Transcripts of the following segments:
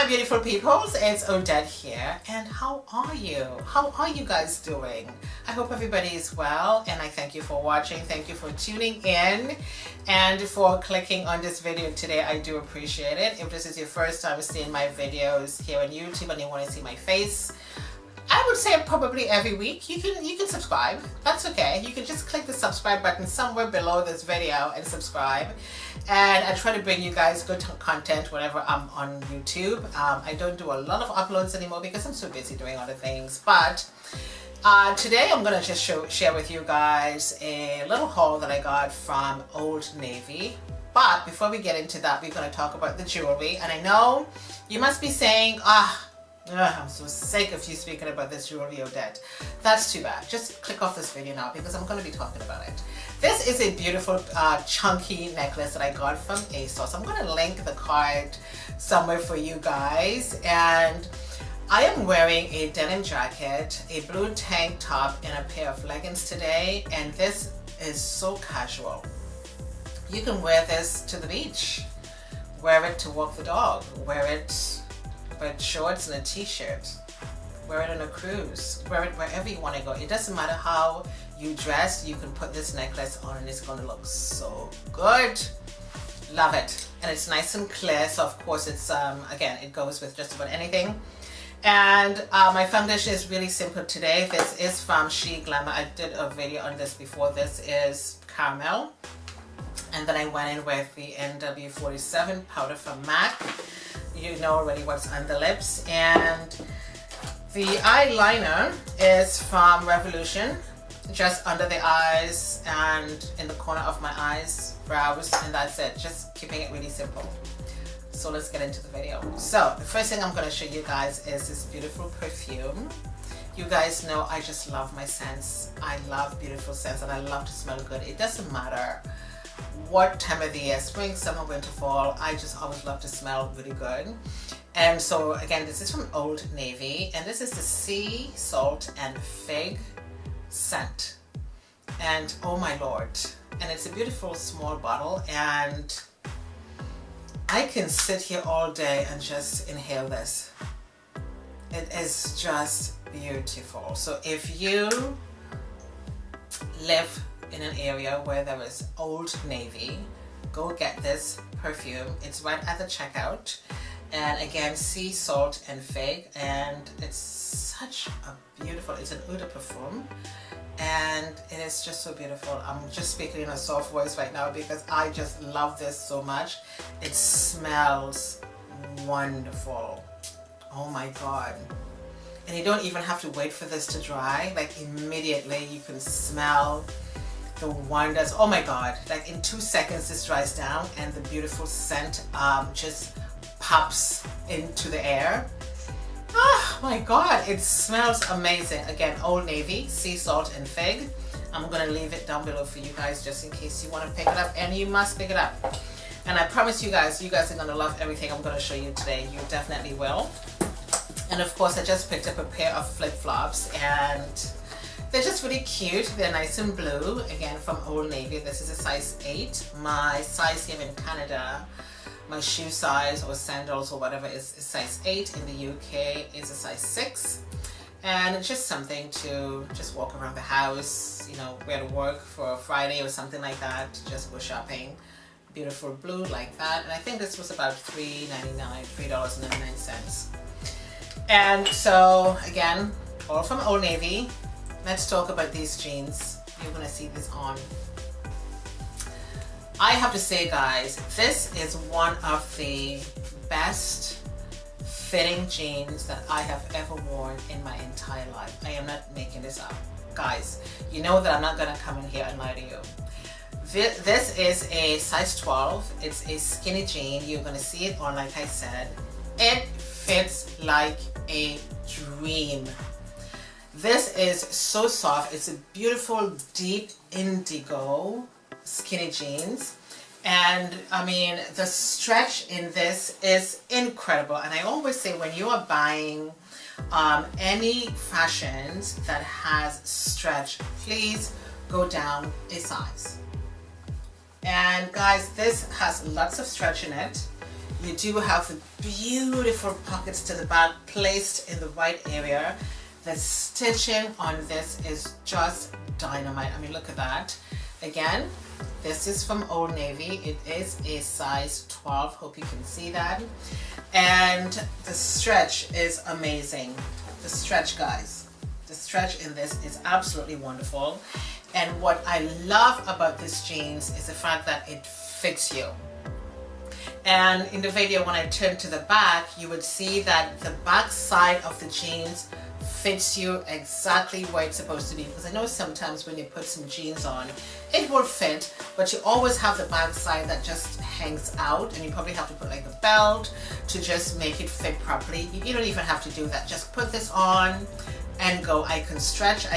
beautiful peoples, it's Odette here, and how are you? How are you guys doing? I hope everybody is well, and I thank you for watching. Thank you for tuning in and for clicking on this video today. I do appreciate it. If this is your first time seeing my videos here on YouTube and you want to see my face, I would say probably every week you can subscribe. That's okay. You can just click the subscribe button somewhere below this video and subscribe. And I try to bring you guys good content whenever I'm on YouTube. I don't do a lot of uploads anymore because I'm so busy doing other things. But today I'm gonna just share with you guys a little haul that I got from Old Navy. But before we get into that, we're gonna talk about the jewelry. And I know you must be saying, I'm so sick of you speaking about this jewelry, Odette. That's too bad. Just click off this video now because I'm going to be talking about it. This is a beautiful chunky necklace that I got from ASOS. I'm going to link the card somewhere for you guys. And I am wearing a denim jacket, a blue tank top, and a pair of leggings today. And this is so casual. You can wear this to the beach. Wear it to walk the dog. Wear it with shorts and a t-shirt, wear it on a cruise, wear it wherever you want to go. It doesn't matter how you dress, you can put this necklace on and it's going to look so good. Love it. And it's nice and clear, so of course it's again, it goes with just about anything. And my foundation is really simple today. This is from She Glamour. I did a video on this before. This is caramel, and then I went in with the NW47 powder from MAC. You know already what's on the lips. And the eyeliner is from Revolution, just under the eyes and in the corner of my eyes, brows, and that's it. Just keeping it really simple. So let's get into the video. So the first thing I'm going to show you guys is this beautiful perfume. You guys know I just love my scents. I love beautiful scents and I love to smell good. It doesn't matter what time of the year, spring, summer, winter, fall, I just always love to smell really good. And so again, this is from Old Navy, and this is the Sea Salt and Fig scent. And oh my lord, and it's a beautiful small bottle, and I can sit here all day and just inhale this. It is just beautiful. So if you live in an area where there is Old Navy, go get this perfume. It's right at the checkout. And again, Sea Salt and Fig, and it's such a beautiful, it's an eau de parfum, and it is just so beautiful. I'm just speaking in a soft voice right now because I just love this so much. It smells wonderful. Oh my god. And you don't even have to wait for this to dry. Like immediately you can smell the wonders. Oh my god, like in 2 seconds this dries down and the beautiful scent just pops into the air. Oh my god, it smells amazing. Again, Old Navy, Sea Salt and Fig. I'm gonna leave it down below for you guys just in case you want to pick it up, and you must pick it up. And I promise you guys are gonna love everything I'm gonna show you today. You definitely will. And of course I just picked up a pair of flip-flops, and they're just really cute. They're nice and blue. Again, from Old Navy. This is a size 8. My size here in Canada, my shoe size or sandals or whatever is size 8. In the UK is a size 6. And it's just something to just walk around the house, you know, wear to work for a Friday or something like that. Just go shopping. Beautiful blue like that. And I think this was about $3.99. And so again, all from Old Navy. Let's talk about these jeans. You're gonna see this on. I have to say guys, this is one of the best fitting jeans that I have ever worn in my entire life. I am not making this up. Guys, you know that I'm not gonna come in here and lie to you. This is a size 12. It's a skinny jean. You're gonna see it on, like I said. It fits like a dream. This is so soft. It's a beautiful deep indigo skinny jeans, and I mean the stretch in this is incredible. And I always say when you are buying any fashions that has stretch, please go down a size. And guys, this has lots of stretch in it. You do have the beautiful pockets to the back placed in the right area. The stitching on this is just dynamite. I mean, look at that. Again, this is from Old Navy. It is a size 12. Hope you can see that. And the stretch is amazing. The stretch, guys. The stretch in this is absolutely wonderful. And what I love about this jeans is the fact that it fits you. And in the video, when I turn to the back, you would see that the back side of the jeans fits you exactly where it's supposed to be. Because I know sometimes when you put some jeans on, it will fit, but you always have the back side that just hangs out, and you probably have to put like a belt to just make it fit properly. You don't even have to do that. Just put this on and go. I can stretch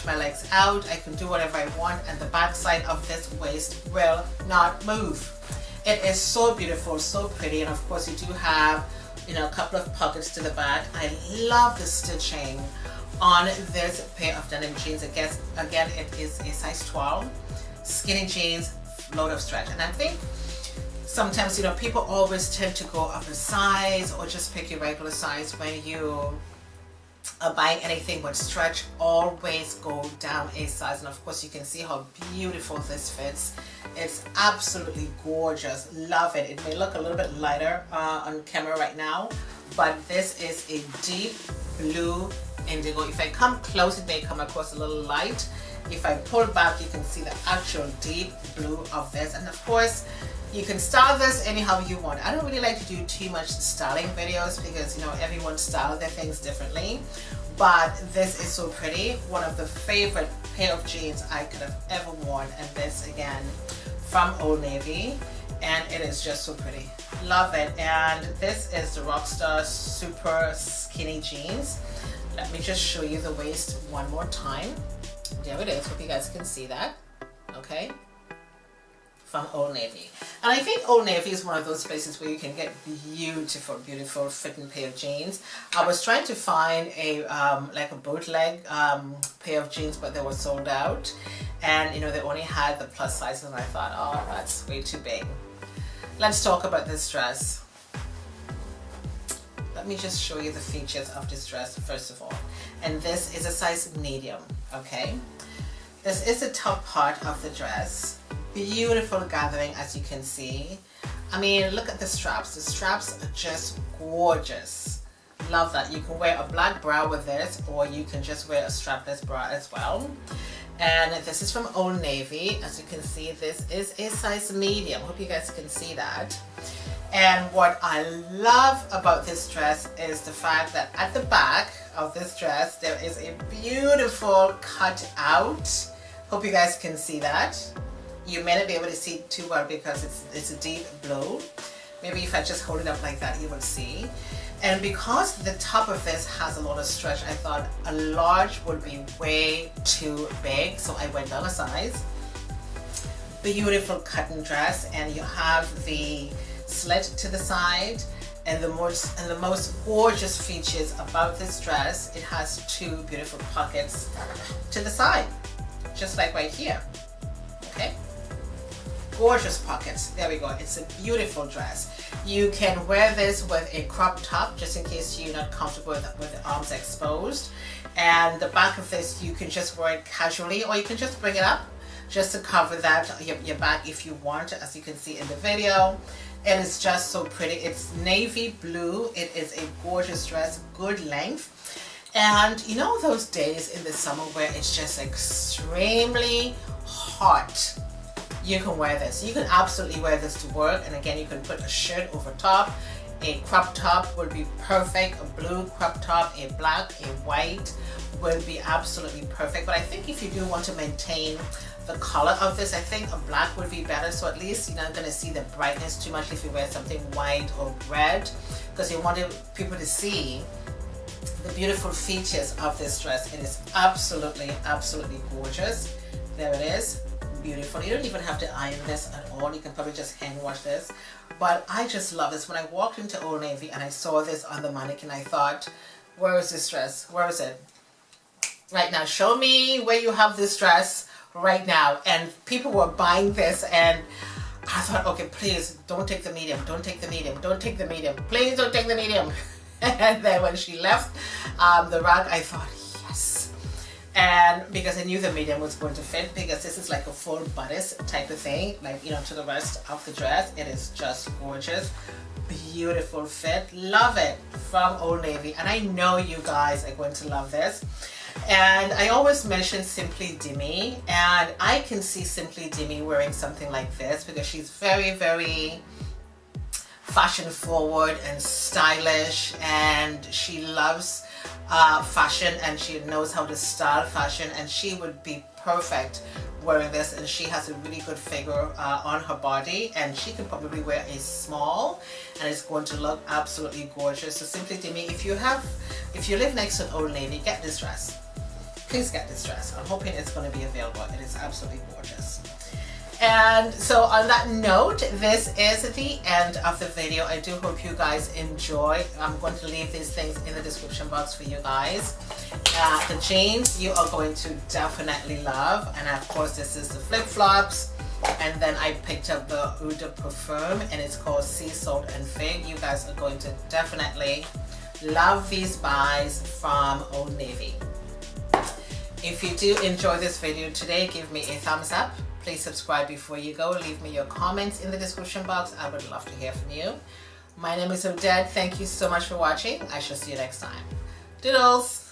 my legs out, I can do whatever I want, and the back side of this waist will not move. It is so beautiful, so pretty, and of course you do have, you know, a couple of pockets to the back. I love the stitching on this pair of denim jeans. Again, it is a size 12, skinny jeans, load of stretch. And I think sometimes, you know, people always tend to go up a size or just pick your regular size when you are buying anything but stretch. Always go down a size, and of course you can see how beautiful this fits. It's absolutely gorgeous. Love it. It may look a little bit lighter on camera right now, but this is a deep blue indigo. If I come close, it may come across a little light. If I pull back, you can see the actual deep blue of this. And of course, you can style this anyhow you want. I don't really like to do too much styling videos because, you know, everyone styles their things differently. But this is so pretty. One of the favorite pair of jeans I could have ever worn. And this, again, from Old Navy. And it is just so pretty. Love it. And this is the Rockstar Super Skinny Jeans. Let me just show you the waist one more time. There it is. Hope you guys can see that. Okay. From Old Navy. And I think Old Navy is one of those places where you can get beautiful, beautiful fitting pair of jeans. I was trying to find a like a bootleg pair of jeans, but they were sold out. And you know, they only had the plus sizes, and I thought, oh, that's way too big. Let's talk about this dress. Let me just show you the features of this dress first of all. And this is a size medium, okay? This is the top part of the dress. Beautiful gathering, as you can see. I mean, look at the straps. The straps are just gorgeous. Love that. You can wear a black bra with this, or you can just wear a strapless bra as well. And this is from Old Navy. As you can see, this is a size medium. Hope you guys can see that. And what I love about this dress is the fact that at the back of this dress, there is a beautiful cut out. Hope you guys can see that. You may not be able to see it too well because it's a deep blue. Maybe if I just hold it up like that, you will see. And because the top of this has a lot of stretch, I thought a large would be way too big, so I went down a size. Beautiful cotton dress, and you have the slit to the side, and the most gorgeous features about this dress, it has two beautiful pockets to the side, just like right here. Okay, gorgeous pockets. There we go. It's a beautiful dress. You can wear this with a crop top, just in case you're not comfortable with the arms exposed. And the back of this, you can just wear it casually, or you can just bring it up just to cover that your back if you want, as you can see in the video. And it's just so pretty. It's navy blue. It is a gorgeous dress, good length. And you know those days in the summer where it's just extremely hot? You can wear this. You can absolutely wear this to work. And again, you can put a shirt over top. A crop top would be perfect. A blue crop top, a black, a white would be absolutely perfect. But I think if you do want to maintain the color of this, I think a black would be better. So at least you're not going to see the brightness too much if you wear something white or red, because you want people to see the beautiful features of this dress. It is absolutely, absolutely gorgeous. There it is. Beautiful. You don't even have to iron this at all. You can probably just hand wash this. But I just love this. When I walked into Old Navy and I saw this on the mannequin, I thought, where is this dress? Where is it? Right now, show me where you have this dress right now. And people were buying this, and I thought, okay, please don't take the medium, don't take the medium, don't take the medium, please don't take the medium. And then when she left the rug, I thought, yes. And because I knew the medium was going to fit, because this is like a full bodice type of thing, like, you know, to the rest of the dress. It is just gorgeous, beautiful fit, love it, from Old Navy. And I know you guys are going to love this. And I always mention Simply Demi, and I can see Simply Demi wearing something like this because she's very, very fashion forward and stylish, and she loves fashion, and she knows how to style fashion, and she would be perfect wearing this. And she has a really good figure on her body, and she can probably wear a small, and it's going to look absolutely gorgeous. So Simply Demi, if you live next to an Old Navy, get this dress. Please get this dress. I'm hoping it's going to be available. It is absolutely gorgeous. And so on that note, this is the end of the video. I do hope you guys enjoy. I'm going to leave these things in the description box for you guys. The jeans you are going to definitely love, and of course this is the flip-flops. And then I picked up the Eau de Parfum, and it's called Sea Salt and Fig. You guys are going to definitely love these buys from Old Navy. If you do enjoy this video today, give me a thumbs up. Please subscribe before you go. Leave me your comments in the description box. I would love to hear from you. My name is Odette. Thank you so much for watching. I shall see you next time. Doodles!